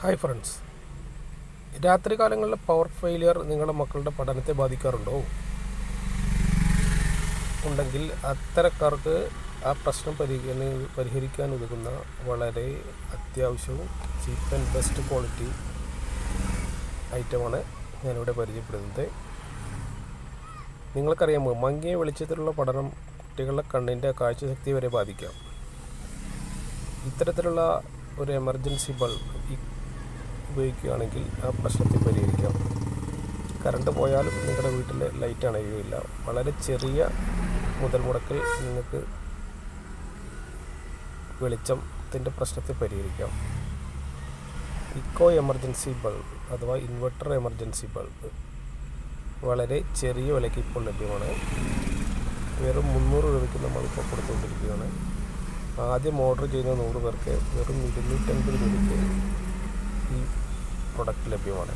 Hi friends, രാത്രി കാലങ്ങളിലെ power failure നിങ്ങളുടെ മക്കളുടെ പഠനത്തെ ബാധിക്കാറുണ്ടോ? ഉണ്ടെങ്കിൽ അത്തരക്കാർക്ക് ആ പ്രശ്നം പരിഹരിക്കാൻ ഉതകുന്ന വളരെ അത്യാവശ്യവും ചീപ്പ് ആൻഡ് ബെസ്റ്റ് ക്വാളിറ്റി ഐറ്റമാണ് ഞാനിവിടെ പരിചയപ്പെടുന്നത്. നിങ്ങൾക്കറിയാമോ, മങ്ങിയ വെളിച്ചത്തിലുള്ള പഠനം കുട്ടികളുടെ കണ്ണിൻ്റെ കാഴ്ചശക്തി വരെ ബാധിക്കാം. ഇത്തരത്തിലുള്ള ഒരു എമർജൻസി ബൾബ് ഉപയോഗിക്കുകയാണെങ്കിൽ ആ പ്രശ്നത്തെ പരിഹരിക്കാം. കറണ്ട് പോയാലും നിങ്ങളുടെ വീട്ടിലെ ലൈറ്റ് അണയുകയില്ല. വളരെ ചെറിയ മുതൽ മുടക്കിൽ നിങ്ങൾക്ക് വെളിച്ചത്തിൻ്റെ പ്രശ്നത്തെ പരിഹരിക്കാം. ഇക്കോ എമർജൻസി ബൾബ് അഥവാ ഇൻവെർട്ടർ എമർജൻസി ബൾബ് വളരെ ചെറിയ വിലയ്ക്ക് ഇപ്പോൾ ലഭ്യമാണ്. വെറും 300 രൂപയ്ക്ക് നമ്മളിപ്പോൾ കൊടുത്തുകൊണ്ടിരിക്കുകയാണ്. ആദ്യം ഓർഡർ ചെയ്യുന്ന 100 പേർക്ക് വെറും 250 രൂപയ്ക്ക് ഈ പ്രൊഡക്റ്റ് ലഭ്യമാണ്.